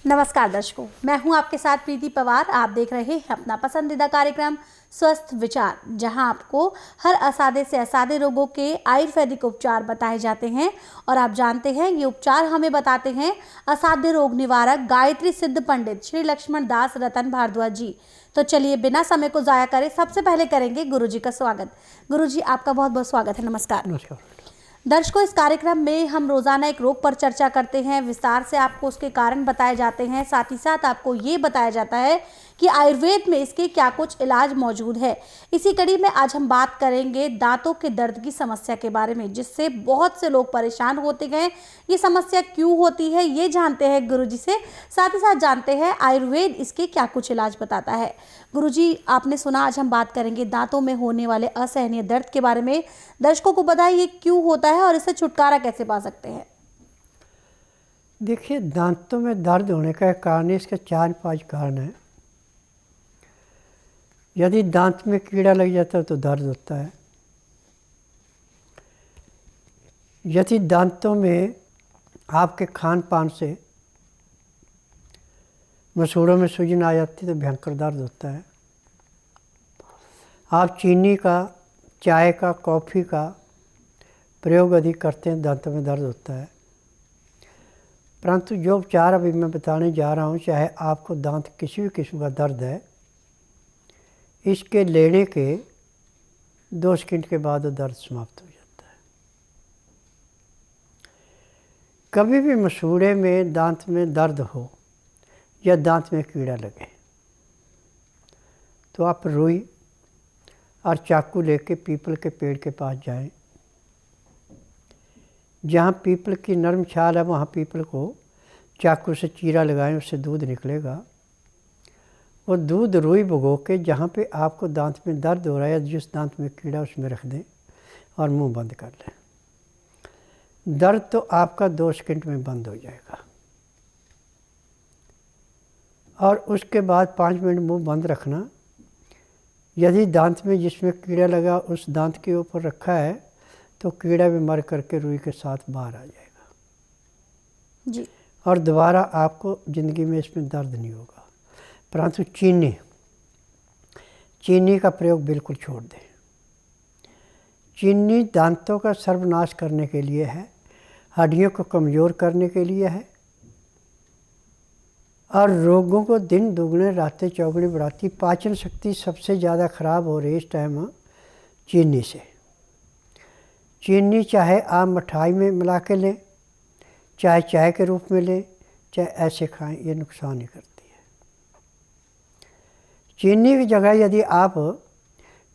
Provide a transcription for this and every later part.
नमस्कार दर्शकों, मैं हूं आपके साथ प्रीति पवार। आप देख रहे हैं अपना पसंदीदा कार्यक्रम स्वस्थ विचार, जहां आपको हर असाध्य से असाध्य रोगों के आयुर्वेदिक उपचार बताए जाते हैं। और आप जानते हैं ये उपचार हमें बताते हैं असाध्य रोग निवारक गायत्री सिद्ध पंडित श्री लक्ष्मण दास रतन भारद्वाज जी। तो चलिए बिना समय को जाया करें, सबसे पहले करेंगे गुरु जी का स्वागत। गुरु जी, आपका बहुत बहुत स्वागत है। नमस्कार। नमस्कार। दर्शकों, इस कार्यक्रम में हम रोजाना एक रोग पर चर्चा करते हैं, विस्तार से आपको उसके कारण बताए जाते हैं, साथ ही साथ आपको ये बताया जाता है कि आयुर्वेद में इसके क्या कुछ इलाज मौजूद है। इसी कड़ी में आज हम बात करेंगे दांतों के दर्द की समस्या के बारे में, जिससे बहुत से लोग परेशान होते हैं। ये समस्या क्यों होती है ये जानते हैं गुरु जी से, साथ ही साथ जानते हैं आयुर्वेद इसके क्या कुछ इलाज बताता है। गुरु जी, आपने सुना, आज हम बात करेंगे दांतों में होने वाले असहनीय दर्द के बारे में। दर्शकों को बताइए ये क्यों होता है और इससे छुटकारा कैसे पा सकते हैं। देखिए, दांतों में दर्द होने का कारण है, इसके 4-5 कारण हैं। यदि दांत में कीड़ा लग जाता है तो दर्द होता है। यदि दांतों में आपके खान पान से मसूड़ों में सूजन आ जाती है तो भयंकर दर्द होता है। आप चीनी का, चाय का, कॉफ़ी का प्रयोग अधिक करते हैं, दांतों में दर्द होता है। परंतु जो उपचार अभी मैं बताने जा रहा हूँ, चाहे आपको दांत किसी भी किस्म का दर्द है, इसके लेने के 2 सेकंड के बाद वो दर्द समाप्त हो जाता है। कभी भी मसूड़े में, दांत में दर्द हो या दांत में कीड़ा लगे तो आप रुई और चाकू लेके पीपल के पेड़ के पास जाएं। जहाँ पीपल की नरम छाल है वहाँ पीपल को चाकू से चीरा लगाएं, उससे दूध निकलेगा। वो दूध रुई भिगो के जहाँ पे आपको दांत में दर्द हो रहा है या जिस दांत में कीड़ा उसमें रख दें और मुंह बंद कर लें। दर्द तो आपका 2 सेकंड में बंद हो जाएगा। और उसके बाद 5 मिनट मुंह बंद रखना। यदि दांत में जिसमें कीड़ा लगा उस दांत के ऊपर रखा है तो कीड़ा भी मर करके रुई के साथ बाहर आ जाएगा जी। और दोबारा आपको ज़िंदगी में इसमें दर्द नहीं होगा। परंतु चीनी का प्रयोग बिल्कुल छोड़ दें। चीनी दांतों का सर्वनाश करने के लिए है, हड्डियों को कमज़ोर करने के लिए है और रोगों को दिन दुगने रातें चौगुनी बढ़ाती। पाचन शक्ति सबसे ज़्यादा ख़राब हो रही है इस टाइम चीनी से। चीनी चाहे आप मिठाई में मिला के लें, चाहे चाय के रूप में लें, चाहे ऐसे खाएं, ये नुकसान ही करती है। चीनी की जगह यदि आप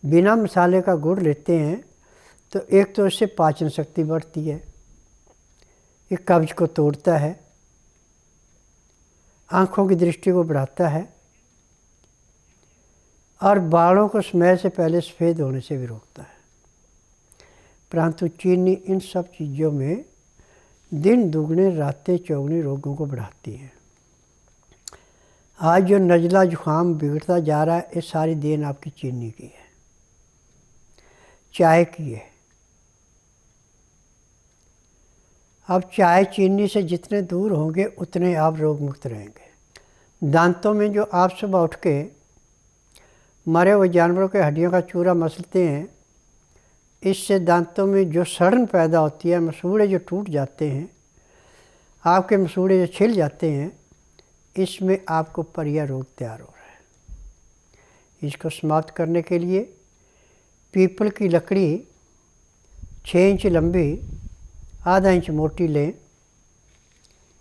बिना मसाले का गुड़ लेते हैं तो एक तो इससे पाचन शक्ति बढ़ती है, ये कब्ज को तोड़ता है, आँखों की दृष्टि को बढ़ाता है और बालों को समय से पहले सफ़ेद होने से भी रोकता है। परंतु चीनी इन सब चीज़ों में दिन दुगने रातें चौगुनी रोगों को बढ़ाती है। आज जो नज़ला जुकाम बिगड़ता जा रहा है, ये सारी देन आपकी चीनी की है, चाय की है। अब चाय चीनी से जितने दूर होंगे उतने आप रोग मुक्त रहेंगे। दांतों में जो आप सुबह उठ के मरे हुए जानवरों के हड्डियों का चूरा मसलते हैं, इससे दांतों में जो सड़न पैदा होती है, मसूड़े जो टूट जाते हैं, आपके मसूड़े जो छिल जाते हैं, इसमें आपको परिया रोग तैयार हो रहा है। इसको समाप्त करने के लिए पीपल की लकड़ी 6 इंच लंबी, आधा इंच मोटी लें,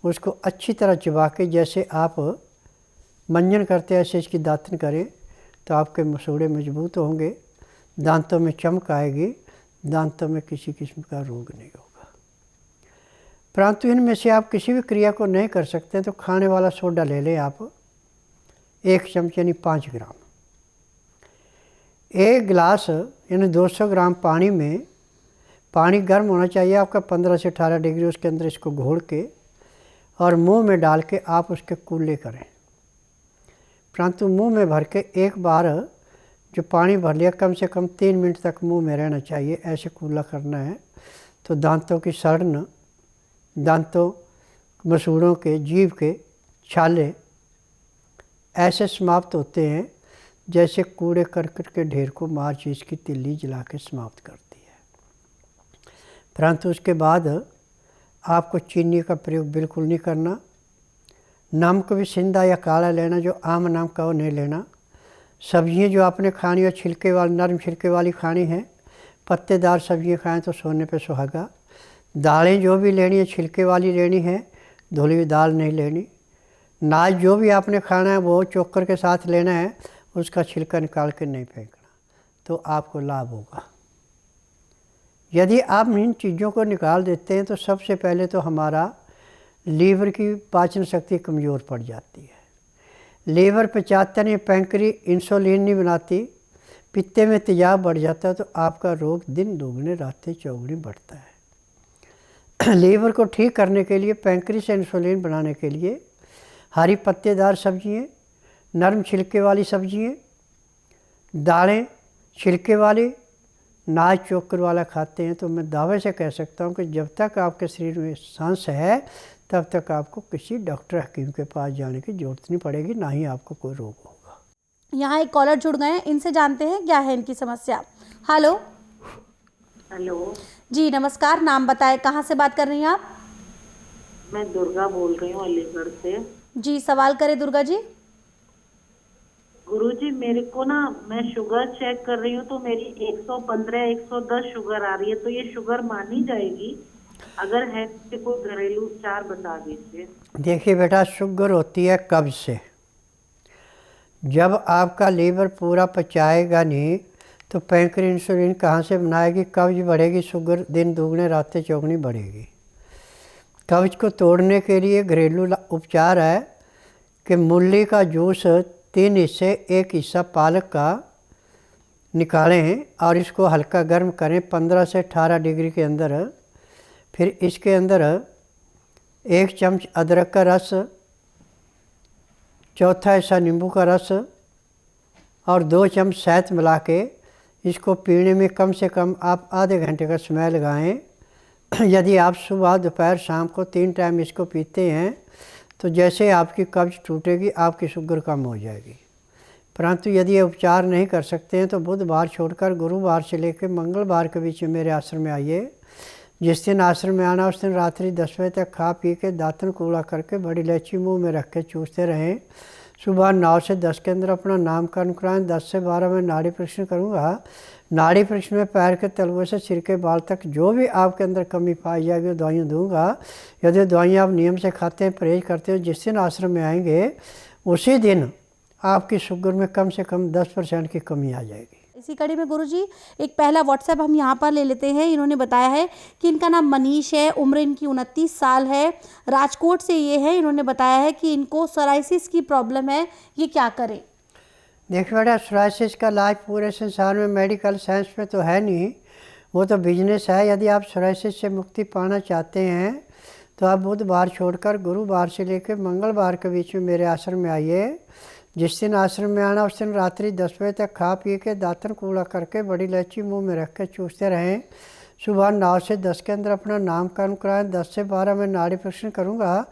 उसको अच्छी तरह चबा के जैसे आप मंजन करते हैं ऐसे इसकी दातन करें तो आपके मसूड़े मजबूत होंगे, दांतों में चमक आएगी, दांतों में किसी किस्म का रोग नहीं होगा। परंतु इनमें से आप किसी भी क्रिया को नहीं कर सकते तो खाने वाला सोडा ले लें आप 1 चम्मच यानी 5 ग्राम। 1 गिलास यानी 200 ग्राम पानी में, पानी गर्म होना चाहिए आपका 15 से 18 डिग्री, उसके अंदर इसको घोल के और मुंह में डाल के आप उसके कूल्ले करें। परंतु मुंह में भर के एक बार जो पानी भर लिया कम से कम 3 मिनट तक मुंह में रहना चाहिए, ऐसे कूला करना है। तो दांतों की सड़न, दांतों, मसूड़ों के, जीभ के छाले ऐसे समाप्त होते हैं जैसे कूड़े करकट के ढेर को माचिस की तिल्ली जला के समाप्त करती है। परंतु उसके बाद आपको चीनी का प्रयोग बिल्कुल नहीं करना। नमक भी सिंधा या काला लेना, जो आम नमक का वो नहीं लेना। सब्जियां जो आपने खानी हो छिलके वाली, नरम छिलके वाली खानी है। पत्तेदार सब्जियां खाएं तो सोने पे सुहागा। दालें जो भी लेनी है छिलके वाली लेनी है, धुली हुई दाल नहीं लेनी। नाज जो भी आपने खाना है वो चोकर के साथ लेना है, उसका छिलका निकाल के नहीं फेंकना, तो आपको लाभ होगा। यदि आप इन चीज़ों को निकाल देते हैं तो सबसे पहले तो हमारा लीवर की पाचन शक्ति कमज़ोर पड़ जाती है। लीवर पचाता नहीं, पैंक्री इंसुलिन नहीं बनाती, पित्ते में तेजाब बढ़ जाता है, तो आपका रोग दिन दुगने रातें चौगुनी बढ़ता है। लीवर को ठीक करने के लिए, पैंक्री से इंसुलिन बनाने के लिए हरी पत्तेदार सब्जियाँ, नरम छिलके वाली सब्जियाँ, दालें छिलके वाली, नाज चोकर वाला खाते हैं तो मैं दावे से कह सकता हूँ कि जब तक आपके शरीर में सांस है तब तक आपको किसी डॉक्टर हकीम के पास जाने की ज़रूरत नहीं पड़ेगी, ना ही आपको कोई रोग होगा। यहाँ एक कॉलर जुड़ गए हैं, इनसे जानते हैं क्या है इनकी समस्या। हेलो। हेलो जी नमस्कार, नाम बताएं, कहाँ से बात कर रही हैं आप? मैं दुर्गा बोल रही हूँ अलीगढ़ से। जी सवाल करें दुर्गा जी। गुरुजी मेरे को ना, मैं शुगर चेक कर रही हूँ तो मेरी 115 110 शुगर आ रही है, तो ये शुगर मानी जाएगी? अगर है तो कोई घरेलू उपचार बता दीजिए। देखिए बेटा, शुगर होती है कब्ज से। जब आपका लीवर पूरा पचाएगा नहीं तो पैंक्री इंसुलिन कहाँ से बनाएगी? कब्ज बढ़ेगी, शुगर दिन दुगने रातें चौगुनी बढ़ेगी। कब्ज को तोड़ने के लिए घरेलू उपचार है कि मूली का जूस 3 हिस्से, 1 हिस्सा पालक का निकालें और इसको हल्का गर्म करें 15 से 18 डिग्री के अंदर। फिर इसके अंदर 1 चम्मच अदरक का रस, चौथा हिस्सा नींबू का रस और 2 चम्मच शहद मिला के इसको पीने में कम से कम आप आधे घंटे का समय लगाएं। यदि आप सुबह दोपहर शाम को 3 टाइम इसको पीते हैं तो जैसे आपकी कब्ज टूटेगी आपकी शुगर कम हो जाएगी। परंतु यदि ये उपचार नहीं कर सकते हैं तो बुधवार छोड़कर गुरुवार से लेकर मंगलवार के बीच में मेरे आश्रम में आइए। जिस दिन आश्रम में आना उस दिन रात्रि 10 बजे तक खा पी के दातन कूड़ा करके बड़ी इलायची मुंह में रख के चूसते रहें। सुबह 9 से 10 के अंदर अपना नामकरण कराएं। 10 से 12 में नाड़ी परीक्षण करूँगा। नाड़ी परीक्षण में पैर के तलवे से सिर के बाल तक जो भी आपके अंदर कमी पाई जाएगी वो दवाइयाँ दूँगा। यदि दवाइयाँ आप नियम से खाते हैं, परहेज करते हो, जिस दिन आश्रम में आएंगे उसी दिन आपकी शुगर में कम से कम 10% की कमी आ जाएगी। इसी कड़ी में गुरुजी एक पहला व्हाट्सएप हम यहाँ पर ले लेते हैं। इन्होंने बताया है कि इनका नाम मनीष है, उम्र इनकी 29 साल है, राजकोट से ये है। इन्होंने बताया है कि इनको सोराइसिस की प्रॉब्लम है, ये क्या करें? देखिए बेटा, सोराइसिस का इलाज पूरे संसार में मेडिकल साइंस में तो है नहीं, वो तो बिजनेस है। यदि आप सोराइसिस से मुक्ति पाना चाहते हैं तो आप बुधवार छोड़कर गुरुवार से लेकर मंगलवार के बीच में मेरे आश्रम में आइए। जिस दिन आश्रम में आना उस दिन रात्रि 10 बजे तक खा पी के दातन कूड़ा करके बड़ी इलायची मुंह में रख के चूसते रहें। सुबह 9 से 10 के अंदर अपना नामकरण कराएं। 10 से 12 में नाड़ी परीक्षण करूँगा।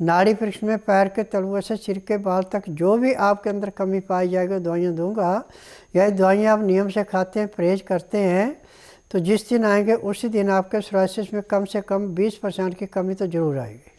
नाड़ी परीक्षण में पैर के तलवे से सिर के बाल तक जो भी आपके अंदर कमी पाई जाएगी दवाइयाँ दूँगा। यह दवाइयाँ आप नियम से खाते हैं, परहेज करते हैं, तो जिस दिन आएंगे उसी दिन आपके सोराइसिस में कम से कम 20% की कमी तो ज़रूर आएगी।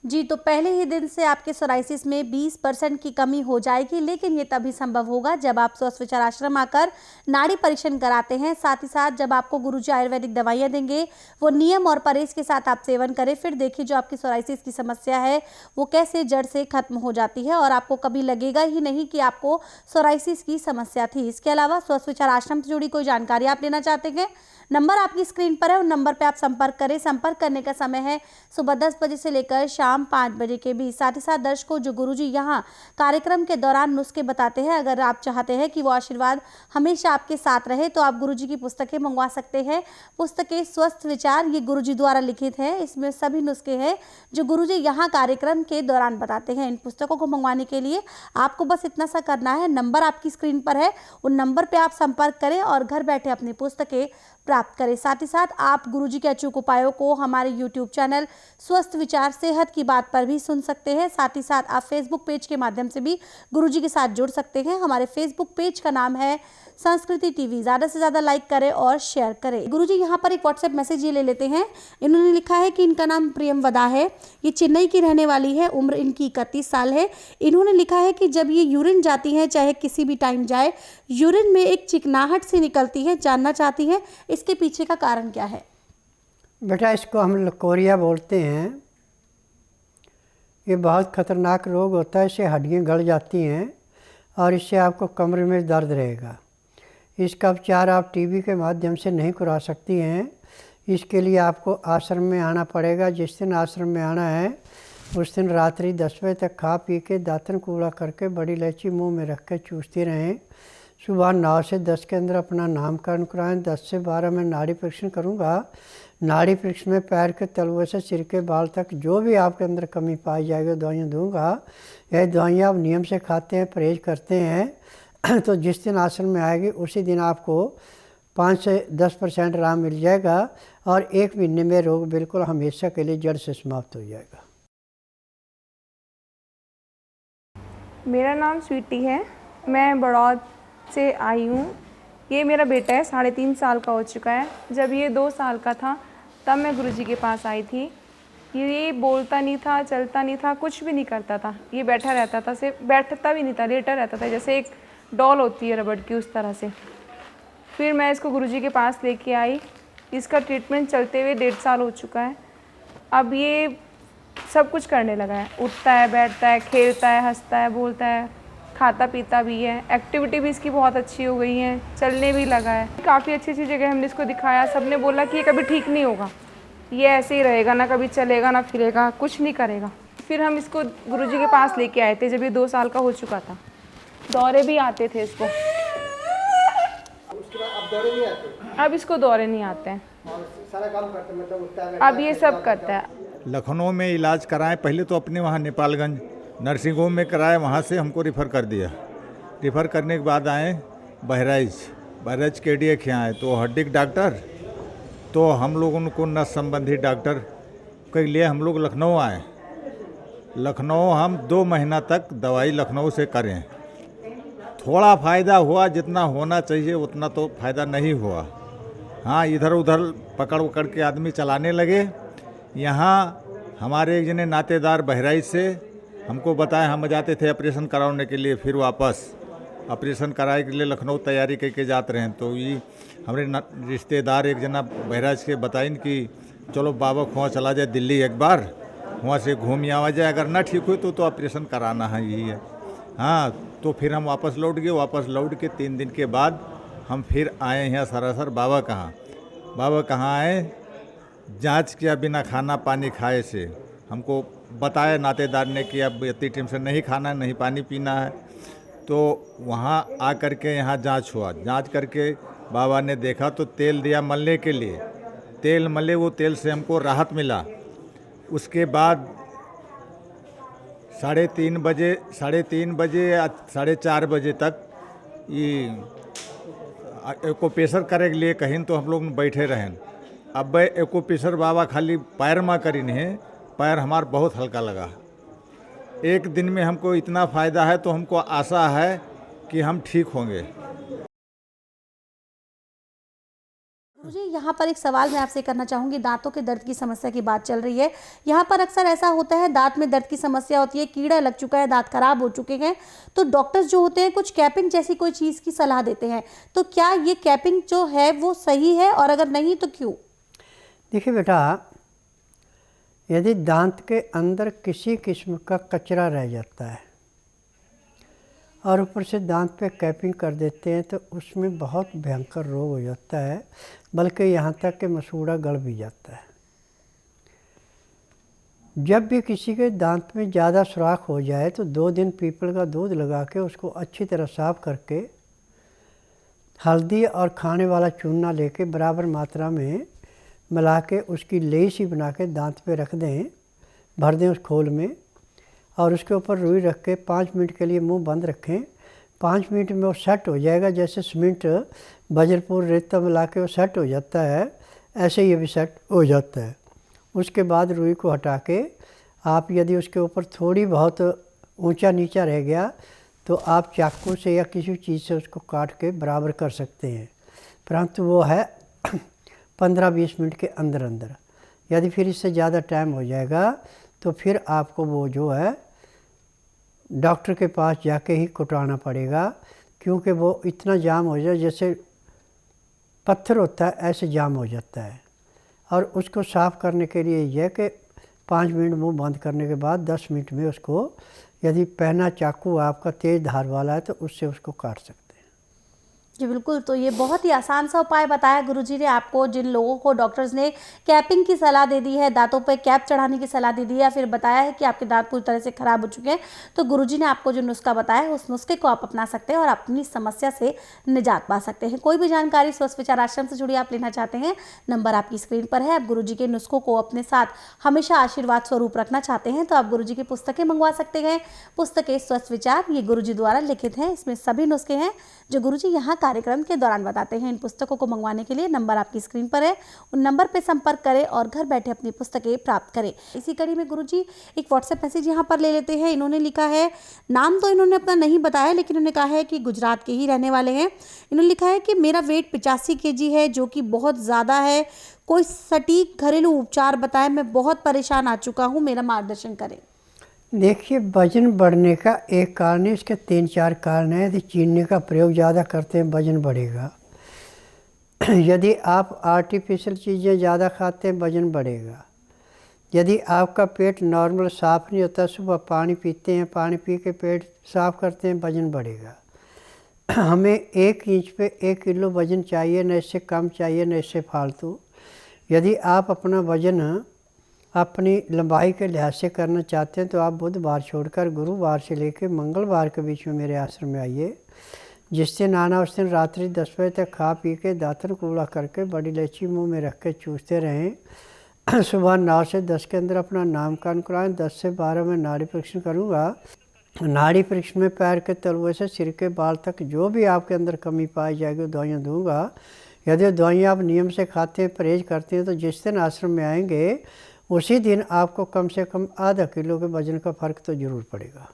जी, तो पहले ही दिन से आपके सोराइसिस में 20% की कमी हो जाएगी, लेकिन ये तभी संभव होगा जब आप स्वस्थ विचार आश्रम आकर नाड़ी परीक्षण कराते हैं। साथ ही साथ जब आपको गुरुजी आयुर्वेदिक दवाइयाँ देंगे वो नियम और परहेज के साथ आप सेवन करें। फिर देखिए जो आपकी सोराइसिस की समस्या है वो कैसे जड़ से खत्म हो जाती है और आपको कभी लगेगा ही नहीं कि आपको सोराइसिस की समस्या थी। इसके अलावा स्वस्थ विचार आश्रम से जुड़ी कोई जानकारी आप लेना चाहते हैं, नंबर आपकी स्क्रीन पर है, उन नंबर पर आप संपर्क करें। संपर्क करने का समय है सुबह 10 बजे से लेकर शाम 5 बजे के बीच। साथ ही साथ दर्शकों, जो गुरुजी यहाँ कार्यक्रम के दौरान नुस्खे बताते हैं, अगर आप चाहते हैं कि वो आशीर्वाद हमेशा आपके साथ रहे तो आप गुरुजी की पुस्तकें मंगवा सकते हैं। पुस्तकें स्वस्थ विचार ये गुरुजी द्वारा लिखित है, इसमें सभी नुस्खे हैं जो गुरुजी यहाँ कार्यक्रम के दौरान बताते हैं। इन पुस्तकों को मंगवाने के लिए आपको बस इतना सा करना है, नंबर आपकी स्क्रीन पर है, उन नंबर पर आप संपर्क करें और घर बैठे अपनी पुस्तकें प्राप्त करें। साथ ही साथ आप गुरुजी के अचूक उपायों को हमारे यूट्यूब चैनल स्वस्थ विचार सेहत की बात पर भी सुन सकते हैं। साथ ही साथ आप फेसबुक पेज के माध्यम से भी गुरुजी के साथ जुड़ सकते हैं। हमारे फेसबुक पेज का नाम है संस्कृति टीवी। ज़्यादा से ज़्यादा लाइक करें और शेयर करें। गुरुजी यहाँ पर एक व्हाट्सएप मैसेज ये ले लेते हैं। इन्होंने लिखा है कि इनका नाम प्रियमवदा है, ये चेन्नई की रहने वाली है, उम्र इनकी 31 साल है। इन्होंने लिखा है कि जब ये यूरिन जाती हैं, चाहे किसी भी टाइम जाए, यूरिन में एक चिकनाहट सी निकलती है। जानना चाहती है इसके पीछे का कारण क्या है। बेटा इसको हम लकोरिया बोलते हैं। ये बहुत ख़तरनाक रोग होता है, इससे हड्डियाँ गल जाती हैं और इससे आपको कमर में दर्द रहेगा। इसका उपचार आप टीवी के माध्यम से नहीं करा सकती हैं। इसके लिए आपको आश्रम में आना पड़ेगा। जिस दिन आश्रम में आना है उस दिन रात्रि 10 बजे तक खा पी के दातन कूड़ा करके बड़ी इलायची मुंह में रख के चूसती रहें। सुबह 9 से 10 के अंदर अपना नामकरण कराएं। 10 से 12 में नाड़ी परीक्षण करूँगा। नाड़ी परीक्षण में पैर के तलवे से सिर के बाल तक जो भी आपके अंदर कमी पाई जाएगी दवाइयाँ दूँगा। यह दवाइयाँ आप नियम से खाते हैं, परहेज करते हैं तो जिस दिन आश्रम में आएगी उसी दिन आपको 5 से 10% आराम मिल जाएगा और 1 महीने में रोग बिल्कुल हमेशा के लिए जड़ से समाप्त हो जाएगा। मेरा नाम स्वीटी है, मैं बड़ौद से आई हूँ। ये मेरा बेटा है, 3.5 साल का हो चुका है। जब ये 2 साल का था तब मैं गुरुजी के पास आई थी। ये बोलता नहीं था, चलता नहीं था, कुछ भी नहीं करता था। ये बैठा रहता था, सिर्फ बैठता भी नहीं था, लेटा रहता था, जैसे एक डॉल होती है रबड़ की, उस तरह से। फिर मैं इसको गुरुजी के पास लेके आई। इसका ट्रीटमेंट चलते हुए 1.5 साल हो चुका है। अब ये सब कुछ करने लगा है, उठता है, बैठता है, खेलता है, हंसता है, बोलता है, खाता पीता भी है। एक्टिविटी भी इसकी बहुत अच्छी हो गई है, चलने भी लगा है। काफ़ी अच्छी अच्छी जगह हमने इसको दिखाया। सबने बोला कि ये कभी ठीक नहीं होगा, ये ऐसे ही रहेगा, ना कभी चलेगा ना फिरेगा, कुछ नहीं करेगा। फिर हम इसको गुरुजी के पास लेके आए थे जब ये 2 साल का हो चुका था। दौरे भी आते थे इसको। अब दौरे नहीं आते? अब इसको दौरे नहीं आते हैं। सारा काम करते मतलब उठता है, अब ये सब करता है। लखनऊ में इलाज कराएं, पहले तो अपने वहाँ नेपालगंज नर्सिंग होम में कराए, वहाँ से हमको रेफ़र कर दिया। रेफ़र करने के बाद आए बहराइच KDH यहाँ आए तो हड्डी डॉक्टर, तो हम लोगों को नस संबंधी डॉक्टर के लिए हम लोग लखनऊ आए। लखनऊ हम 2 महीना तक दवाई लखनऊ से करें। थोड़ा फ़ायदा हुआ, जितना होना चाहिए उतना तो फ़ायदा नहीं हुआ। हाँ, इधर उधर पकड़ के आदमी चलाने लगे। यहाँ हमारे एक जने नातेदार बहराइच से हमको बताया, हम जाते थे ऑपरेशन कराने के लिए, फिर वापस ऑपरेशन कराए के लिए लखनऊ तैयारी करके जाते रहे। तो ये हमारे रिश्तेदार एक जना बहराइच के बताइन कि चलो बाबा वहाँ चला जाए दिल्ली एक बार, वहाँ से घूम आवा जाए, अगर ना ठीक हो तो ऑपरेशन कराना है, यही है। हाँ, तो फिर हम वापस लौट गए। वापस लौट के 3 दिन के बाद हम फिर आए हैं सरासर बाबा कहाँ आए, जांच किया बिना खाना पानी खाए से। हमको बताया नातेदार ने कि अब इतनी टाइम से नहीं खाना, नहीं पानी पीना है। तो वहाँ आ कर के यहाँ जांच हुआ। जांच करके बाबा ने देखा तो तेल दिया मलने के लिए, तेल मले, वो तेल से हमको राहत मिला। उसके बाद 3:30 बजे या 4:30 बजे तक ये एको प्रेशर करे के लिए कहीं तो हम लोग बैठे रहें। अब एको प्रेशर बाबा खाली पैर में करी नहीं, पैर हमार बहुत हल्का लगा। एक दिन में हमको इतना फ़ायदा है, तो हमको आशा है कि हम ठीक होंगे। मुझे यहाँ पर एक सवाल मैं आपसे करना चाहूँगी। दांतों के दर्द की समस्या की बात चल रही है। यहाँ पर अक्सर ऐसा होता है, दांत में दर्द की समस्या होती है, कीड़ा लग चुका है, दांत खराब हो चुके हैं, तो डॉक्टर्स जो होते हैं कुछ कैपिंग जैसी कोई चीज़ की सलाह देते हैं। तो क्या ये कैपिंग जो है वो सही है, और अगर नहीं तो क्यों? देखिए बेटा, यदि दांत के अंदर किसी किस्म का कचरा रह जाता है और ऊपर से दांत पे कैपिंग कर देते हैं तो उसमें बहुत भयंकर रोग हो जाता है, बल्कि यहाँ तक कि मसूड़ा गड़ भी जाता है। जब भी किसी के दांत में ज़्यादा सुराख हो जाए तो 2 दिन पीपल का दूध लगा के उसको अच्छी तरह साफ़ करके हल्दी और खाने वाला चूना लेके बराबर मात्रा में मिला के उसकी लेस ही बना के दांत पे रख दें, भर दें उस खोल में, और उसके ऊपर रुई रख के 5 मिनट के लिए मुंह बंद रखें। 5 मिनट में वो सेट हो जाएगा, जैसे सीमेंट वज्रपुर रेता मिला के वो सेट हो जाता है, ऐसे ये भी सेट हो जाता है। उसके बाद रुई को हटा के आप यदि उसके ऊपर थोड़ी बहुत ऊंचा नीचा रह गया तो आप चाकू से या किसी चीज़ से उसको काट के बराबर कर सकते हैं, परंतु वो है 15-20 मिनट के अंदर अंदर। यदि फिर इससे ज़्यादा टाइम हो जाएगा तो फिर आपको वो जो है डॉक्टर के पास जाके ही कटवाना पड़ेगा, क्योंकि वो इतना जाम हो जाए जैसे पत्थर होता है ऐसे जाम हो जाता है। और उसको साफ़ करने के लिए यह कि 5 मिनट मुंह बंद करने के बाद 10 मिनट में उसको, यदि पहना चाकू आपका तेज़ धार वाला है तो उससे उसको काट सकते हैं। जी बिल्कुल, तो ये बहुत ही आसान सा उपाय बताया गुरुजी ने आपको। जिन लोगों को डॉक्टर्स ने कैपिंग की सलाह दे दी है, दांतों पे कैप चढ़ाने की सलाह दे दी है, या फिर बताया है कि आपके दांत पूरी तरह से खराब हो चुके हैं, तो गुरुजी ने आपको जो नुस्खा बताया है उस नुस्खे को आप अपना सकते हैं और अपनी समस्या से निजात पा सकते हैं। कोई भी जानकारी स्वस्थ विचार आश्रम से जुड़ी आप लेना चाहते हैं, नंबर आपकी स्क्रीन पर है। आप गुरुजी के नुस्खों को अपने साथ हमेशा आशीर्वाद स्वरूप रखना चाहते हैं तो आप गुरुजी की पुस्तकें मंगवा सकते हैं। पुस्तकें स्वस्थ विचार, ये गुरुजी द्वारा लिखित हैं। इसमें सभी नुस्खे हैं जो गुरुजी यहाँ कार्यक्रम के दौरान बताते हैं। इन पुस्तकों को मंगवाने के लिए नंबर आपकी स्क्रीन पर है, उन नंबर पर संपर्क करें और घर बैठे अपनी पुस्तकें प्राप्त करें। इसी कड़ी में गुरुजी एक व्हाट्सएप मैसेज यहाँ पर ले लेते हैं। इन्होंने लिखा है, नाम तो इन्होंने अपना नहीं बताया, लेकिन उन्होंने कहा है कि गुजरात के ही रहने वाले हैं। इन्होंने लिखा है कि मेरा वेट 85 kg है, जो कि बहुत ज़्यादा है। कोई सटीक घरेलू उपचार बताएं, मैं बहुत परेशान आ चुका हूँ, मेरा मार्गदर्शन करें। देखिए, वजन बढ़ने का एक कारण है, इसके 3-4 कारण हैं। यदि चीनी का प्रयोग ज़्यादा करते हैं वजन बढ़ेगा। यदि आप आर्टिफिशियल चीज़ें ज़्यादा खाते हैं वजन बढ़ेगा। यदि आपका पेट नॉर्मल साफ़ नहीं होता, सुबह पानी पीते हैं, पानी पी के पेट साफ़ करते हैं, वजन बढ़ेगा। हमें 1 इंच पे 1 किलो वज़न चाहिए, न इससे कम चाहिए न इससे फालतू। यदि आप अपना वज़न अपनी लंबाई के लिहाज से करना चाहते हैं तो आप बुधवार छोड़कर गुरुवार से लेकर मंगलवार के बीच में मेरे आश्रम में आइए। जिस दिन आना उस दिन रात्रि 10 बजे तक खा पी के दातन कूड़ा करके बड़ी इलायची मुंह में रख के चूसते रहें। सुबह 9 से 10 के अंदर अपना नामकरण कराएं। 10 से 12 में नाड़ी परीक्षण करूँगा। नाड़ी परीक्षण में पैर के तलुए से सिर के बाल तक जो भी आपके अंदर कमी पाई जाएगी वो दवाइयाँ दूँगा। यदि दवाइयाँ आप नियम से खाते हैं, परहेज करते हैं, तो जिस दिन आश्रम में आएंगे उसी दिन आपको कम से कम आधा किलो के वजन का फ़र्क तो ज़रूर पड़ेगा।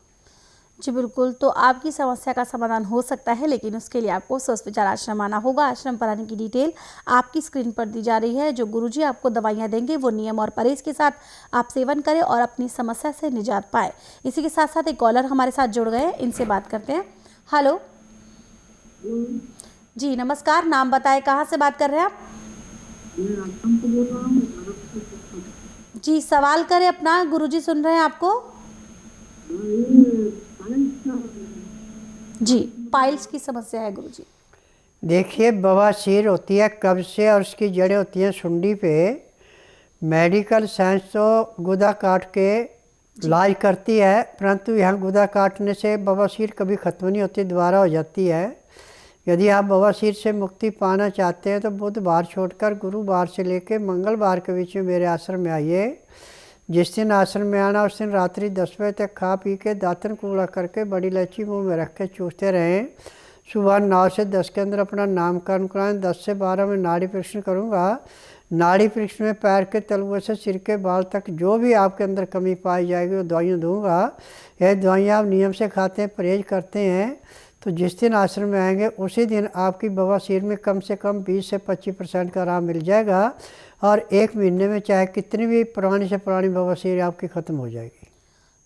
जी बिल्कुल, तो आपकी समस्या का समाधान हो सकता है, लेकिन उसके लिए आपको स्वस्थ विचार आश्रम आना होगा। आश्रम पर आने की डिटेल आपकी स्क्रीन पर दी जा रही है। जो गुरुजी आपको दवाइयाँ देंगे वो नियम और परहेज के साथ आप सेवन करें और अपनी समस्या से निजात पाए। इसी के साथ साथ एक कॉलर हमारे साथ जुड़ गए हैं, इनसे बात करते हैं। हेलो जी नमस्कार, नाम बताएं, कहाँ से बात कर रहे हैं आप? जी सवाल करें अपना, गुरुजी सुन रहे हैं आपको। जी पाइल्स की समस्या है गुरुजी। देखिए, बवासीर होती है कब्ज से और उसकी जड़ें होती हैं सुंडी पे। मेडिकल साइंस तो गुदा काट के इलाज करती है, परंतु यहाँ गुदा काटने से बवासीर कभी ख़त्म नहीं होती, दोबारा हो जाती है। यदि आप बवासीर से मुक्ति पाना चाहते हैं तो बुधवार छोड़कर गुरुवार से लेकर मंगलवार के बीच में मेरे आश्रम में आइए। जिस दिन आश्रम में आना उस दिन रात्रि 10 बजे तक खा पी के दातन कूड़ा करके बड़ी इलायची मुंह में रख के चूसते रहें। सुबह 9 से 10 के अंदर अपना नामकरण कराएं। 10 से 12 में नाड़ी परीक्षण करूँगा। नाड़ी परीक्षण में पैर के तलुए से सिर के बाल तक जो भी आपके अंदर कमी पाई जाएगी वो दवाइयाँ दूँगा। यह दवाइयाँ आप नियम से खाते हैं, परहेज करते हैं, तो जिस दिन आश्रम में आएंगे उसी दिन आपकी बवासीर में कम से कम 20 से 25% का आराम मिल जाएगा और 1 महीने में चाहे कितनी भी पुरानी से पुरानी बवासीर आपकी ख़त्म हो जाएगी।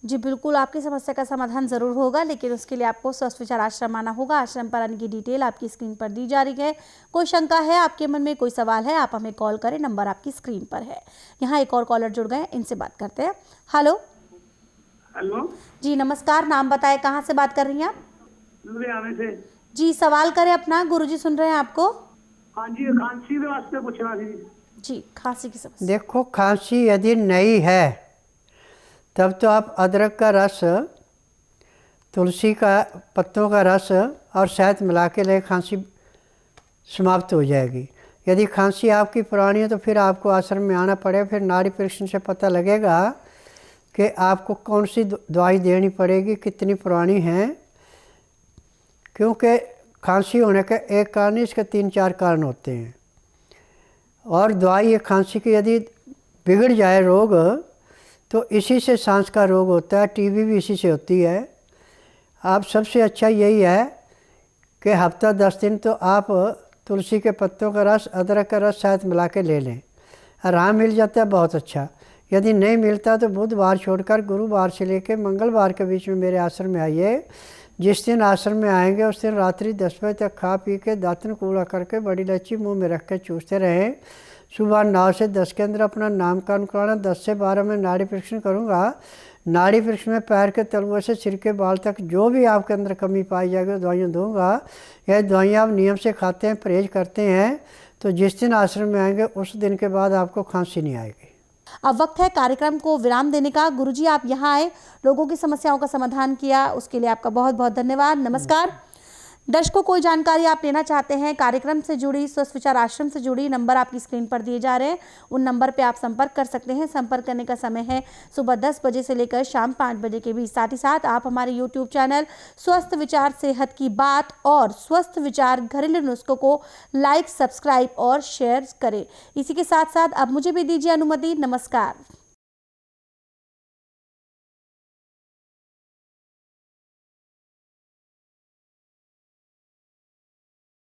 जी बिल्कुल, आपकी समस्या का समाधान ज़रूर होगा, लेकिन उसके लिए आपको स्वस्थ विचार आश्रम आना होगा। आश्रम पर आने की डिटेल आपकी स्क्रीन पर दी जा रही है। कोई शंका है आपके मन में, कोई सवाल है, आप हमें कॉल करें, नंबर आपकी स्क्रीन पर है। यहाँ एक और कॉलर जुड़ गए, इनसे बात करते हैं। हेलो जी नमस्कार, नाम बताएं, कहाँ से बात कर रही हैं आप? से। जी सवाल करें अपना, गुरुजी सुन रहे हैं आपको। हाँ जी, खांसी के वास्ते पूछना थी। जी खांसी की समस्या। देखो, खांसी यदि नई है तब तो आप अदरक का रस, तुलसी का पत्तों का रस और शहद मिला के ले, खांसी समाप्त हो जाएगी। यदि खांसी आपकी पुरानी है तो फिर आपको आश्रम में आना पड़ेगा। फिर नाड़ी परीक्षण से पता लगेगा कि आपको कौन सी दवाई देनी पड़ेगी, कितनी पुरानी है, क्योंकि खांसी होने का एक कारण नहीं, इसके 3-4 कारण होते हैं। और दवाई ये खांसी की यदि बिगड़ जाए रोग तो इसी से सांस का रोग होता है, टीबी भी इसी से होती है। आप सबसे अच्छा यही है कि हफ्ता 10 दिन तो आप तुलसी के पत्तों का रस, अदरक का रस शायद मिला के ले लें, आराम मिल जाता है बहुत अच्छा। यदि नहीं मिलता तो बुधवार छोड़कर गुरुवार से लेकर मंगलवार के बीच में मेरे आश्रम में आइए। जिस दिन आश्रम में आएंगे उस दिन रात्रि 10 बजे तक खा पी के दातन कूड़ा करके बड़ी इलायची मुंह में रख के चूसते रहें। सुबह 9 से 10 के अंदर अपना नामकरण कराना। 10 से 12 में नाड़ी परीक्षण करूँगा। नाड़ी परीक्षण में पैर के तलुए से सिर के बाल तक जो भी आपके अंदर कमी पाई जाएगी दवाइयाँ दूँगा। यह दवाइयाँ आप नियम से खाते हैं, परहेज करते हैं, तो जिस दिन आश्रम में आएंगे उस दिन के बाद आपको खांसी नहीं आएगी। अब वक्त है कार्यक्रम को विराम देने का। गुरुजी आप यहाँ आए, लोगों की समस्याओं का समाधान किया, उसके लिए आपका बहुत बहुत धन्यवाद। नमस्कार दर्शकों, कोई जानकारी आप लेना चाहते हैं कार्यक्रम से जुड़ी, स्वस्थ विचार आश्रम से जुड़ी, नंबर आपकी स्क्रीन पर दिए जा रहे हैं, उन नंबर पे आप संपर्क कर सकते हैं। संपर्क करने का समय है सुबह 10 बजे से लेकर शाम 5 बजे के बीच। साथ ही साथ आप हमारे YouTube चैनल स्वस्थ विचार सेहत की बात और स्वस्थ विचार घरेलू नुस्खों को लाइक, सब्सक्राइब और शेयर करें। इसी के साथ साथ अब मुझे भी दीजिए अनुमति। नमस्कार।